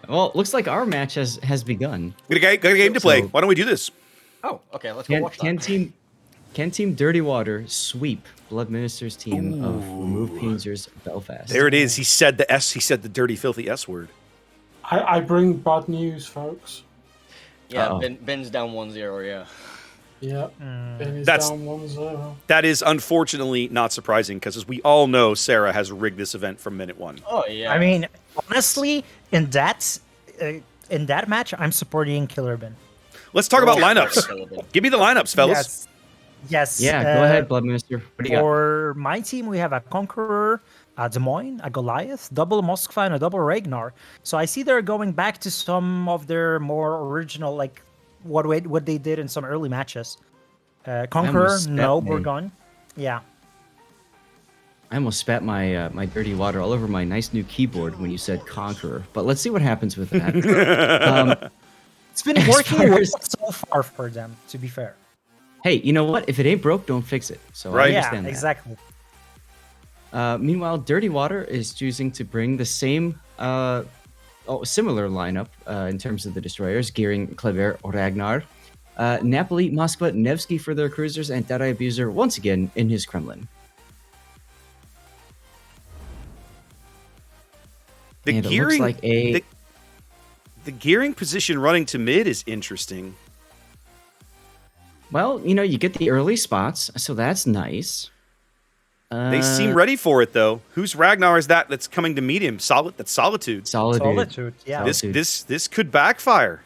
Well, looks like our match has begun. Got a game to play. Why don't we do this? Oh, okay. Let's go watch that. Can Team Dirty Water sweep Blood Minister's team of Remove Painter's Belfast? There it is. He said the S. He said the dirty, filthy S word. I bring bad news, folks. Yeah, Ben's down 1-0. Yeah. Yeah, Ben is down 1-0. That is unfortunately not surprising because, as we all know, Sarah has rigged this event from minute one. Oh yeah. I mean, honestly, in that match, I'm supporting Killer Ben. Let's talk about lineups. Give me the lineups, fellas. Yes. Yeah, go ahead, Blood Minister. What do you got? For my team, we have a Conqueror, a Des Moines, a Goliath, double Moskva, and a double Ragnar. So I see they're going back to some of their more original, like what they did in some early matches. Conqueror, no, we're gone. Yeah. I almost spat my my dirty water all over my nice new keyboard when you said Conqueror. But let's see what happens with that. It's been working so far for them, to be fair. Hey, you know what? If it ain't broke, don't fix it. So I understand that. Exactly. Meanwhile, Dirty Water is choosing to bring the same, similar lineup in terms of the destroyers: Gearing, Kleber, Ragnar, Napoli, Moskva, Nevsky for their cruisers, and Deadeye Abuser once again in his Kremlin. The gearing, like the gearing position running to mid is interesting. Well, you know, you get the early spots, so that's nice. They seem ready for it, though. Whose Ragnar is that that's coming to meet him? That's Solitude. Solitude, yeah. This could backfire.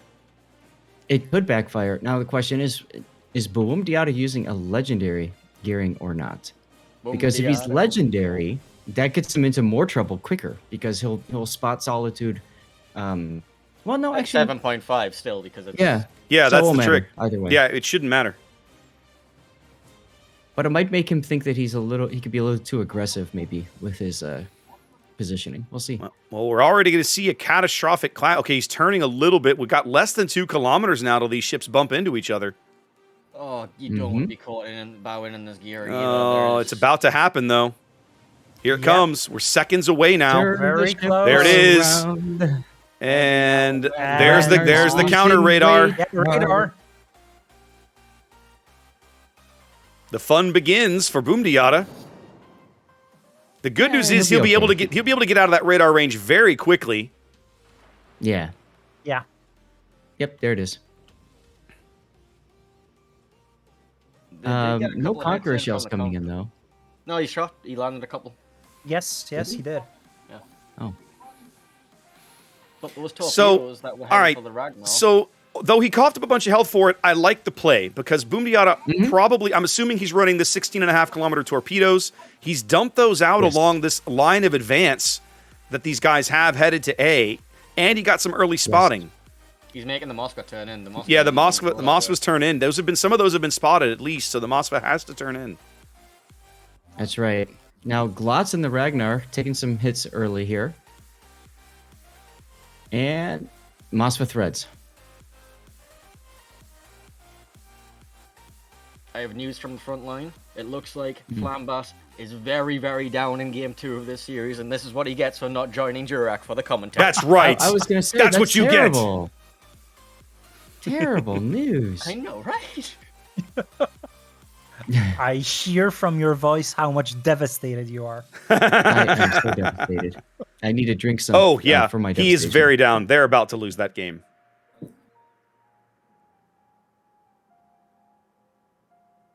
It could backfire. Now the question is Boom Diata using a legendary gearing or not? Because if he's legendary, that gets him into more trouble quicker because he'll spot Solitude. Well, no, actually 7.5 still because it's yeah, that's the trick. Either way, yeah, it shouldn't matter. But it might make him think that he could be a little too aggressive, maybe with his positioning. We'll see. Well, we're already going to see a catastrophic clash. Okay, he's turning a little bit. We've got less than 2 kilometers now till these ships bump into each other. Oh, you don't want to be caught bowing in this gear. Oh, it's about to happen though. Here it comes. We're seconds away now. Very close. There it is. And there's the counter radar. Radar. The fun begins for Boom Diata. The good news is he'll be able to get out of that radar range very quickly. Yeah. Yeah. Yep, there it is. No Conqueror shells coming in though. No, he shot. He landed a couple. Yes, he did. Yeah. Oh. But there was torpedoes that were heading for the Ragnar. So, though he coughed up a bunch of health for it, I like the play because Boom Diata probably, I'm assuming he's running the 16.5 kilometer torpedoes. He's dumped those out along this line of advance that these guys have headed to A, and he got some early spotting. He's making the Moskva turn in. The Moskva's turn in. Some of those have been spotted at least, so the Moskva has to turn in. That's right. Now Glotz and the Ragnar taking some hits early here. And Moskva threads. I have news from the front line. It looks like Flambas is very, very down in Game 2 of this series, and this is what he gets for not joining Jurak for the commentary. That's right. I was going to say, that's what you terrible. Terrible news. I know, right? I hear from your voice how much devastated you are. I am so devastated. I need to drink some. Oh, yeah. For my he is very down. They're about to lose that game.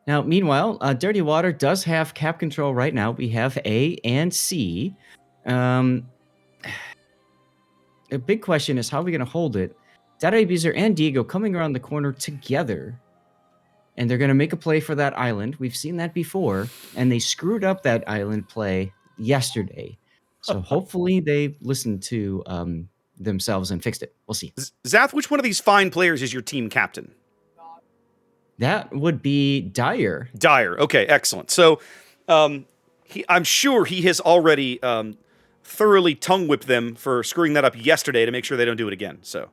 Now, meanwhile, Dirty Water does have cap control right now. We have A and C. A big question is how are we going to hold it? Deadeye Abuser and Diego coming around the corner together. And they're going to make a play for that island. We've seen that before. And they screwed up that island play yesterday. So hopefully they listened to themselves and fixed it. We'll see. Zath, which one of these fine players is your team captain? That would be Dyer. Dyer. Okay, excellent. So I'm sure he has already thoroughly tongue-whipped them for screwing that up yesterday to make sure they don't do it again. So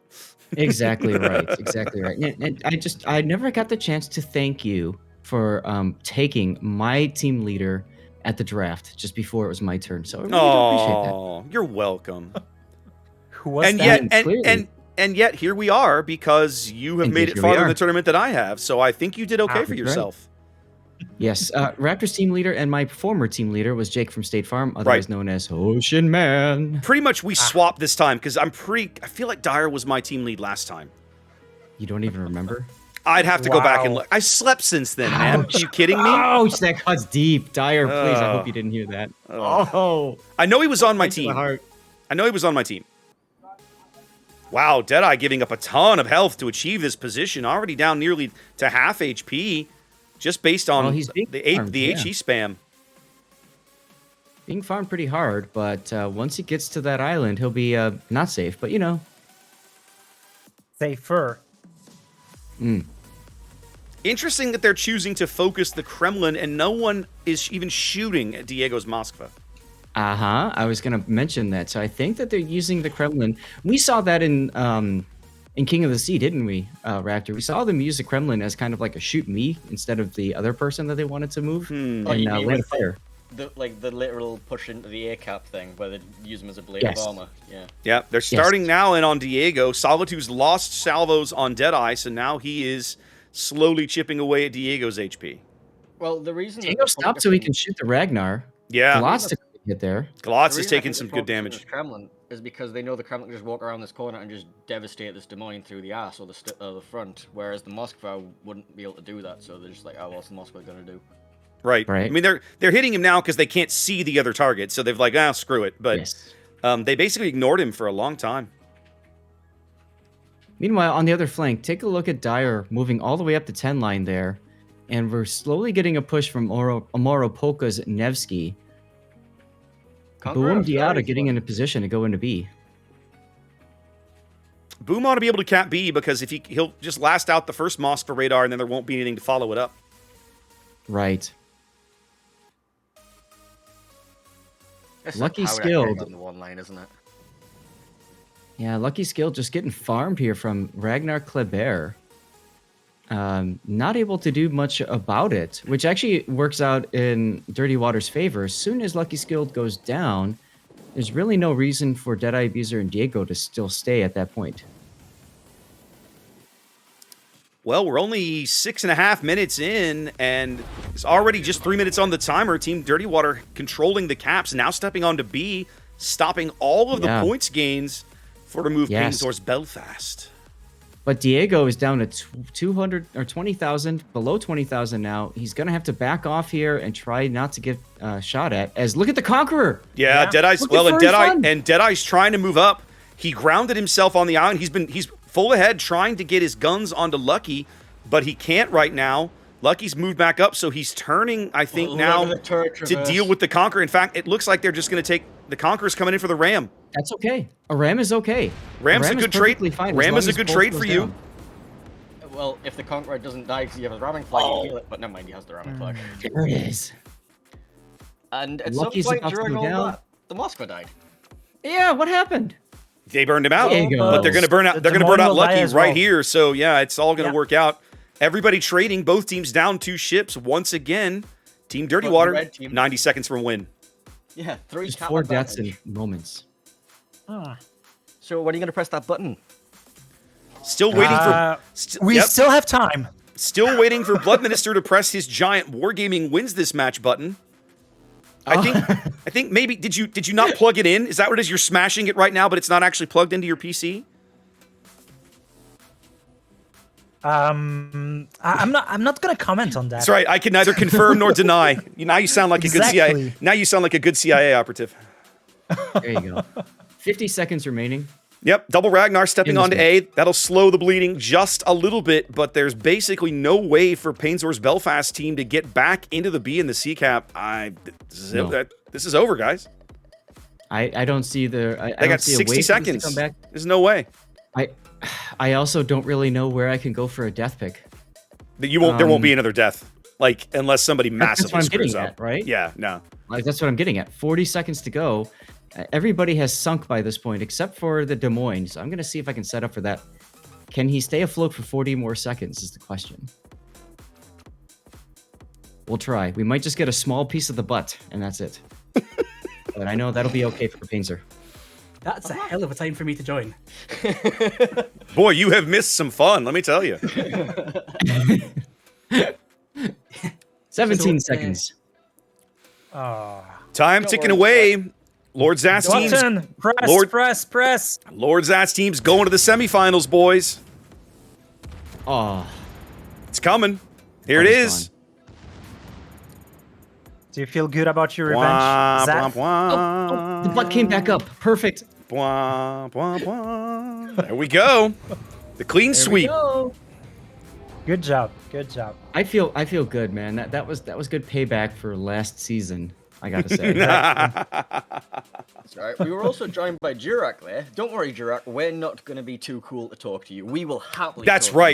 Exactly right. Exactly right. And I never got the chance to thank you for taking my team leader at the draft just before it was my turn. So I really do appreciate that. You're welcome. Who was And that? yet, and yet here we are because you have made it farther in the tournament than I have. So I think you did okay for yourself. Right. Yes, Raptors team leader and my former team leader was Jake from State Farm, otherwise known as Ocean Man. Pretty much we swapped this time because I feel like Dyer was my team lead last time. You don't even remember? I'd have to go back and look. I slept since then, man. Are you kidding me? Ouch, that cuts deep. Dyer, please, I hope you didn't hear that. Oh. I know he was on my team. I know he was on my team. Wow, Deadeye giving up a ton of health to achieve this position. Already down nearly to half HP, just based on the HE spam. Being farmed pretty hard, but once he gets to that island, he'll be not safe, but you know. Safer. Interesting that they're choosing to focus the Kremlin and no one is even shooting at Diego's Moskva. I was going to mention that. So I think that they're using the Kremlin. We saw that in King of the Sea, didn't we, Raptor? We saw them use the Kremlin as kind of like a shoot me instead of the other person that they wanted to move. And land fire. The literal push into the A cap thing where they use them as a blade of armor. Yeah, they're starting now in on Diego. Solitude's lost salvos on Deadeye, so now he is slowly chipping away at Diego's HP. Well, the reason Diego stopped so he can shoot the Ragnar. Yeah. Lots to get there. Glotz is taking some good damage. Kremlin is because they know the Kremlin can just walk around this corner and just devastate this Des Moines through the ass or the front, whereas the Moskva wouldn't be able to do that. So they're just like, oh, what's the Moskva gonna do? Right. I mean, they're hitting him now because they can't see the other target, so they've like, screw it. But they basically ignored him for a long time. Meanwhile, on the other flank, take a look at Dyer moving all the way up the 10 line there, and we're slowly getting a push from Amaro Polka's Nevsky. Boom Diata getting into position to go into B. Boom ought to be able to cap B because if he'll just last out the first Moskva radar and then there won't be anything to follow it up. Right. It's Lucky Skilled. On the one line, isn't it? Yeah, Lucky Skilled just getting farmed here from Ragnar Kleber. Not able to do much about it, which actually works out in Dirty Water's favor. As soon as Lucky Skilled goes down, there's really no reason for Deadeye Abuser and Diego to still stay at that point. Well, we're only 6.5 minutes in, and it's already just 3 minutes on the timer. Team Dirty Water controlling the caps, now stepping on to B, stopping all of the points gains for to move Payne towards Belfast. But Diego is down to 200 or 20,000, below 20,000 now. He's going to have to back off here and try not to get shot at. As look at the Conqueror. Yeah. Deadeye's Deadeye's trying to move up. He grounded himself on the island. He's full ahead trying to get his guns onto Lucky, but he can't right now. Lucky's moved back up, so he's turning, I think, now to deal with the Conqueror. In fact, it looks like they're just going to take the Conqueror's coming in for the Ram. That's okay. A Ram is okay. Ram's a good trade. Ram is a good trade for you. Well, if the Conqueror doesn't die because you have a ramming flag, you kill it. But never mind, he has the ramming flag. There it is. And at some point during all that, the Moskva died. Yeah, what happened? They burned him out, but they're going to burn out. They're going to burn out Lucky right here. So yeah, it's all going to work out. Everybody trading. Both teams down 2 ships once again. Team Dirty Water, 90 seconds from win. Yeah, 4 deaths in moments. So when are you going to press that button? Still waiting for. We still have time. Still waiting for Blood Minister to press his giant Wargaming wins this match button. I think maybe did you not plug it in? Is that what it is? You're smashing it right now, but it's not actually plugged into your PC? I'm not gonna comment on that. That's right. I can neither confirm nor deny. Now you sound like a good CIA. Now you sound like a good CIA operative. There you go. 50 seconds remaining. Yep, double Ragnar stepping onto A. That'll slow the bleeding just a little bit, but there's basically no way for Painsor's Belfast team to get back into the B in the C cap. This is over, guys. I don't see the. They got 60 seconds. Come back. There's no way. I also don't really know where I can go for a death pick. You won't. There won't be another death, like unless somebody massively screws up, right? Yeah, no. Like that's what I'm getting at. 40 seconds to go. Everybody has sunk by this point, except for the Des Moines. So I'm going to see if I can set up for that. Can he stay afloat for 40 more seconds is the question. We'll try. We might just get a small piece of the butt, and that's it. But I know that'll be okay for Painzer. That's a hell of a time for me to join. Boy, you have missed some fun, let me tell you. 17 seconds. Time ticking away. Lord Zats team's Button. Press. Lord Zats team's going to the semifinals, boys. Oh, It's coming. Here it is. Do you feel good about your revenge, Bwah, Zach? bwah, the butt came back up. Perfect. bwah, bwah, bwah. There we go. The clean sweep. Good job. I feel good, man. That was good payback for last season. I gotta say. That's right. We were also joined by Jurak there. Don't worry, Jurak. We're not going to be too cool to talk to you. We will happily. That's talk to right.